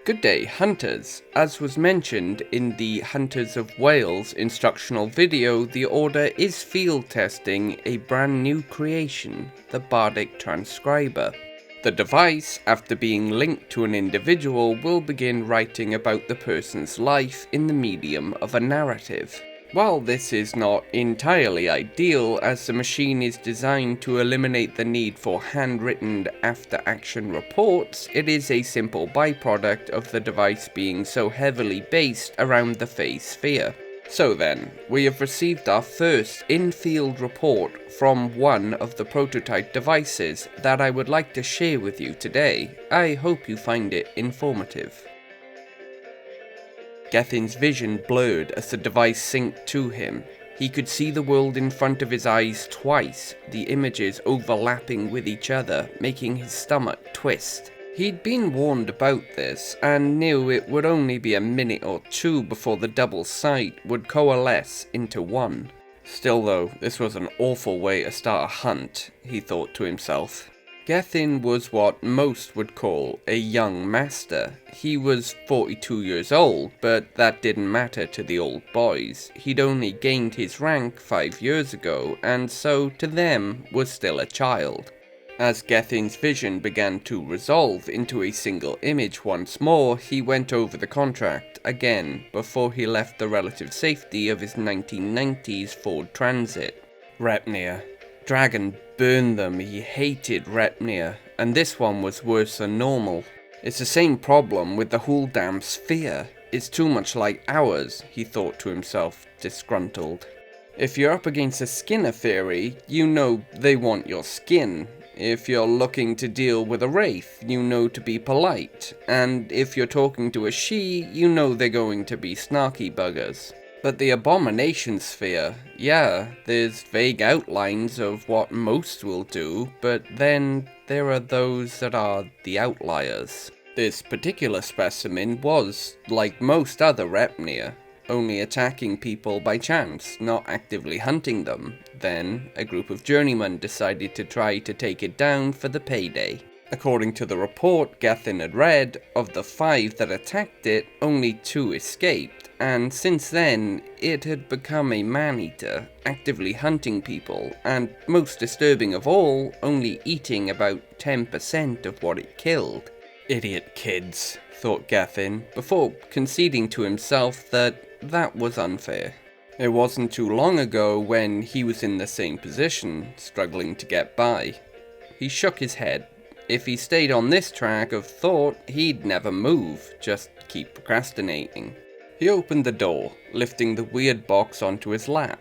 Good day, Hunters. As was mentioned in the Hunters of Wales instructional video, the Order is field testing a brand new creation, the Bardic Transcriber. The device, after being linked to an individual, will begin writing about the person's life in the medium of a narrative. While this is not entirely ideal, as the machine is designed to eliminate the need for handwritten after-action reports, it is a simple byproduct of the device being so heavily based around the phase sphere. So then, we have received our first in-field report from one of the prototype devices that I would like to share with you today. I hope you find it informative. Gethin's vision blurred as the device synced to him. He could see the world in front of his eyes twice, the images overlapping with each other, making his stomach twist. He'd been warned about this, and knew it would only be a minute or two before the double sight would coalesce into one. Still though, this was an awful way to start a hunt, he thought to himself. Gethin was what most would call a young master. He was 42 years old, but that didn't matter to the old boys. He'd only gained his rank 5 years ago, and so to them was still a child. As Gethin's vision began to resolve into a single image once more, he went over the contract again before he left the relative safety of his 1990s Ford Transit. Repnere. Dragon burned them. He hated Repnere, and this one was worse than normal. It's the same problem with the whole damn sphere. It's too much like ours, he thought to himself, disgruntled. If you're up against a Skinner theory, you know they want your skin. If you're looking to deal with a wraith, you know to be polite. And if you're talking to a she, you know they're going to be snarky buggers. But the abomination sphere, yeah, there's vague outlines of what most will do, but then there are those that are the outliers. This particular specimen was, like most other Repnere, only attacking people by chance, not actively hunting them. Then, a group of journeymen decided to try to take it down for the payday. According to the report Gethin had read, of the 5 that attacked it, only 2 escaped, and since then, it had become a man-eater, actively hunting people, and most disturbing of all, only eating about 10% of what it killed. Idiot kids, thought Gethin, before conceding to himself that was unfair. It wasn't too long ago when he was in the same position, struggling to get by. He shook his head. If he stayed on this track of thought, he'd never move, just keep procrastinating. He opened the door, lifting the weird box onto his lap.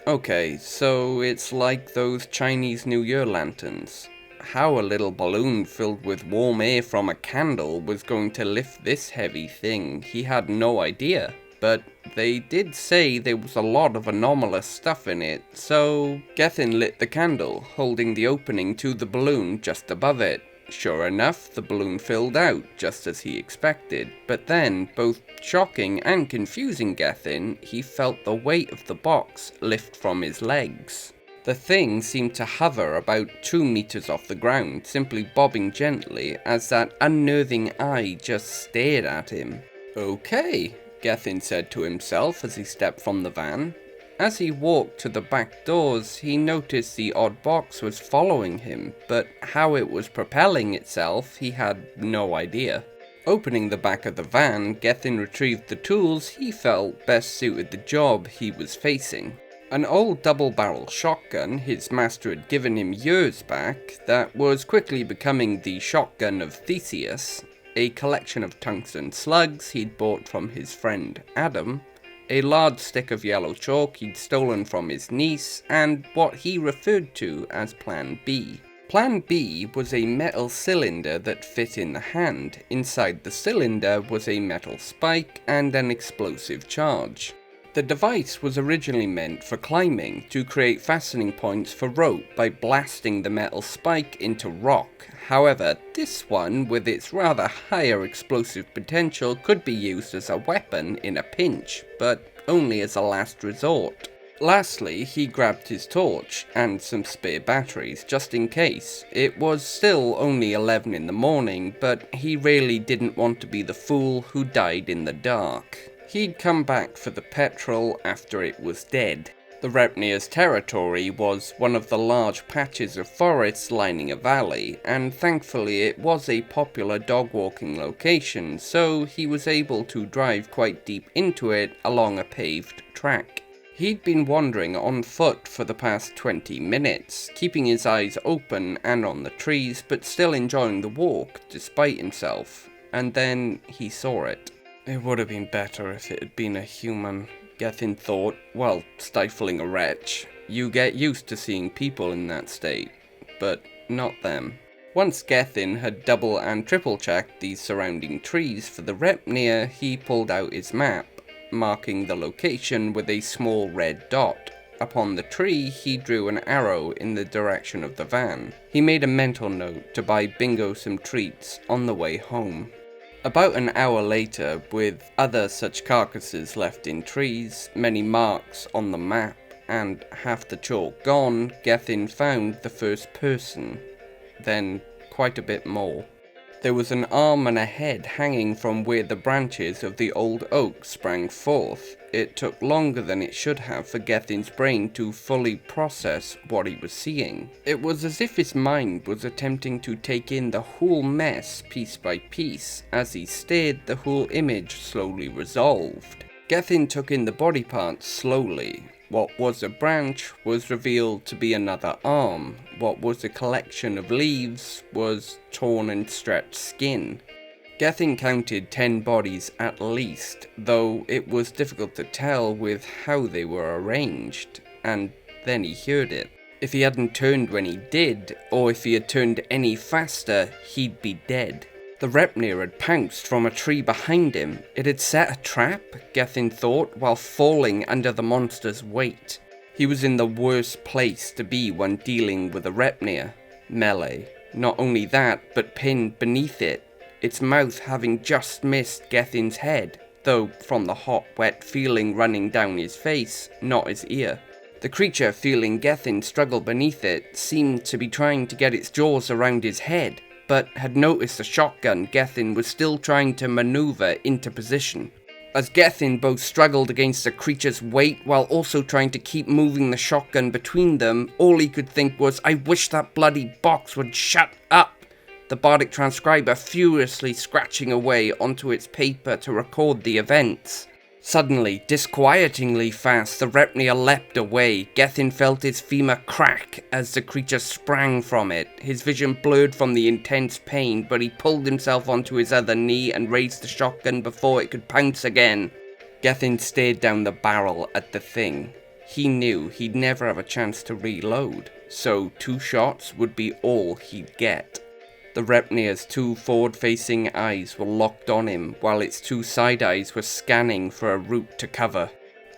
Okay, so it's like those Chinese New Year lanterns. How a little balloon filled with warm air from a candle was going to lift this heavy thing, he had no idea. But they did say there was a lot of anomalous stuff in it, so Gethin lit the candle, holding the opening to the balloon just above it. Sure enough, the balloon filled out, just as he expected, but then, both shocking and confusing Gethin, he felt the weight of the box lift from his legs. The thing seemed to hover about 2 meters off the ground, simply bobbing gently as that unnerving eye just stared at him. Okay, Gethin said to himself as he stepped from the van. As he walked to the back doors, he noticed the odd box was following him, but how it was propelling itself, he had no idea. Opening the back of the van, Gethin retrieved the tools he felt best suited the job he was facing. An old double-barrel shotgun his master had given him years back that was quickly becoming the shotgun of Theseus, a collection of tungsten slugs he'd bought from his friend Adam, a large stick of yellow chalk he'd stolen from his niece, and what he referred to as Plan B. Plan B was a metal cylinder that fit in the hand. Inside the cylinder was a metal spike and an explosive charge. The device was originally meant for climbing, to create fastening points for rope by blasting the metal spike into rock. However, this one, with its rather higher explosive potential, could be used as a weapon in a pinch, but only as a last resort. Lastly, he grabbed his torch and some spare batteries just in case. It was still only 11 in the morning, but he really didn't want to be the fool who died in the dark. He'd come back for the petrol after it was dead. The Repnere's territory was one of the large patches of forest lining a valley, and thankfully it was a popular dog-walking location, so he was able to drive quite deep into it along a paved track. He'd been wandering on foot for the past 20 minutes, keeping his eyes open and on the trees, but still enjoying the walk despite himself, and then he saw it. It would have been better if it had been a human, Gethin thought, while stifling a retch. You get used to seeing people in that state, but not them. Once Gethin had double and triple checked these surrounding trees for the Repnere, he pulled out his map, marking the location with a small red dot. Upon the tree, he drew an arrow in the direction of the van. He made a mental note to buy Bingo some treats on the way home. About an hour later, with other such carcasses left in trees, many marks on the map, and half the chalk gone, Gethin found the first person. Then quite a bit more. There was an arm and a head hanging from where the branches of the old oak sprang forth. It took longer than it should have for Gethin's brain to fully process what he was seeing. It was as if his mind was attempting to take in the whole mess piece by piece. As he stared, the whole image slowly resolved. Gethin took in the body parts slowly. What was a branch was revealed to be another arm. What was a collection of leaves was torn and stretched skin. Gethin counted 10 bodies at least, though it was difficult to tell with how they were arranged, and then he heard it. If he hadn't turned when he did, or if he had turned any faster, he'd be dead. The Repnere had pounced from a tree behind him. It had set a trap, Gethin thought, while falling under the monster's weight. He was in the worst place to be when dealing with a Repnere. Melee. Not only that, but pinned beneath it, its mouth having just missed Gethin's head, though from the hot, wet feeling running down his face, not his ear. The creature, feeling Gethin struggle beneath it, seemed to be trying to get its jaws around his head, but had noticed the shotgun Gethin was still trying to maneuver into position. As Gethin both struggled against the creature's weight while also trying to keep moving the shotgun between them, all he could think was, "I wish that bloody box would shut up." The Bardic Transcriber furiously scratching away onto its paper to record the events. Suddenly, disquietingly fast, the Repnere leapt away. Gethin felt his femur crack as the creature sprang from it. His vision blurred from the intense pain, but he pulled himself onto his other knee and raised the shotgun before it could pounce again. Gethin stared down the barrel at the thing. He knew he'd never have a chance to reload, so 2 shots would be all he'd get. The Repnere's 2 forward-facing eyes were locked on him, while its 2 side eyes were scanning for a route to cover.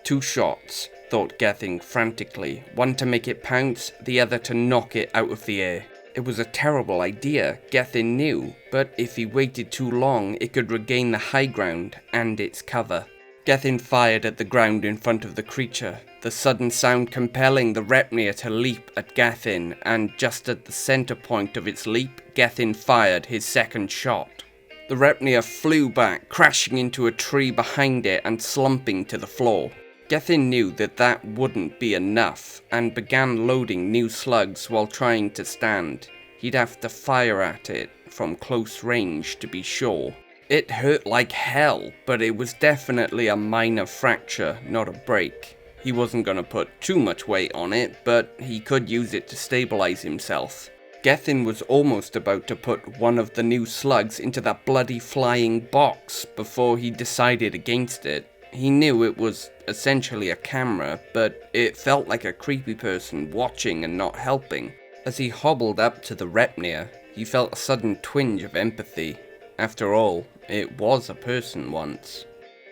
2 shots, thought Gethin frantically, one to make it pounce, the other to knock it out of the air. It was a terrible idea, Gethin knew, but if he waited too long, it could regain the high ground and its cover. Gethin fired at the ground in front of the creature, the sudden sound compelling the Repnere to leap at Gethin, and just at the center point of its leap, Gethin fired his second shot. The Repnere flew back, crashing into a tree behind it and slumping to the floor. Gethin knew that wouldn't be enough, and began loading new slugs while trying to stand. He'd have to fire at it from close range to be sure. It hurt like hell, but it was definitely a minor fracture, not a break. He wasn't going to put too much weight on it, but he could use it to stabilize himself. Gethin was almost about to put one of the new slugs into that bloody flying box before he decided against it. He knew it was essentially a camera, but it felt like a creepy person watching and not helping. As he hobbled up to the Repnere, he felt a sudden twinge of empathy. After all, it was a person once.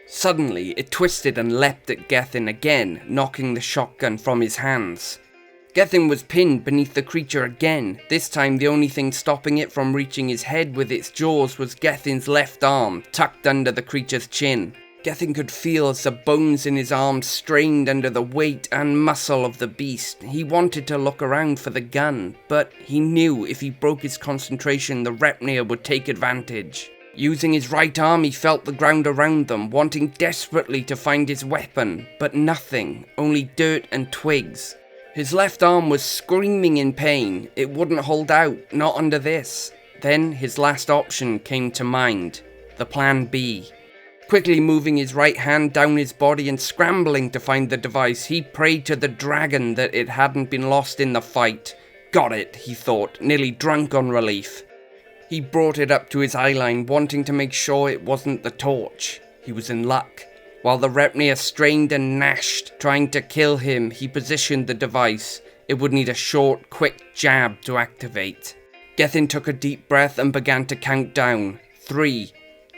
Suddenly, it twisted and leapt at Gethin again, knocking the shotgun from his hands. Gethin was pinned beneath the creature again. This time, the only thing stopping it from reaching his head with its jaws was Gethin's left arm, tucked under the creature's chin. Gethin could feel as the bones in his arms strained under the weight and muscle of the beast. He wanted to look around for the gun, but he knew if he broke his concentration, the Repnere would take advantage. Using his right arm, he felt the ground around them, wanting desperately to find his weapon, but nothing, only dirt and twigs. His left arm was screaming in pain. It wouldn't hold out, not under this. Then his last option came to mind, the plan B. Quickly moving his right hand down his body and scrambling to find the device, he prayed to the dragon that it hadn't been lost in the fight. Got it, he thought, nearly drunk on relief. He brought it up to his eyeline, wanting to make sure it wasn't the torch. He was in luck. While the Repnere strained and gnashed, trying to kill him, he positioned the device. It would need a short, quick jab to activate. Gethin took a deep breath and began to count down. 3,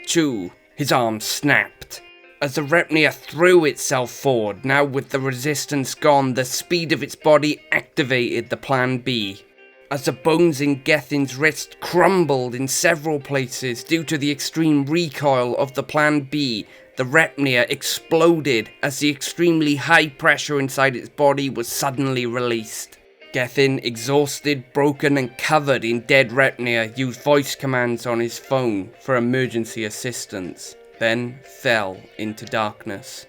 2... His arm snapped. As the Repnere threw itself forward, now with the resistance gone, the speed of its body activated the plan B. As the bones in Gethin's wrist crumbled in several places due to the extreme recoil of the plan B, the Repnere exploded as the extremely high pressure inside its body was suddenly released. Gethin, exhausted, broken and covered in dead Repnere, used voice commands on his phone for emergency assistance, then fell into darkness.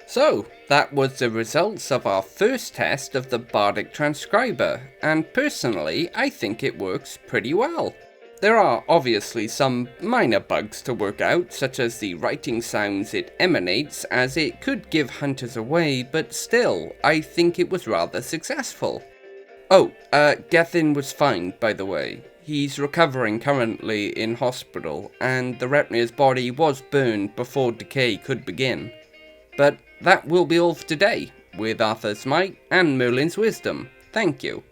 So, that was the results of our first test of the Bardic Transcriber, and personally, I think it works pretty well. There are obviously some minor bugs to work out, such as the writing sounds it emanates, as it could give hunters away, but still, I think it was rather successful. Oh, Gethin was fine, by the way. He's recovering currently in hospital, and the Repnere's body was burned before decay could begin. But that will be all for today, with Arthur's might and Merlin's wisdom. Thank you.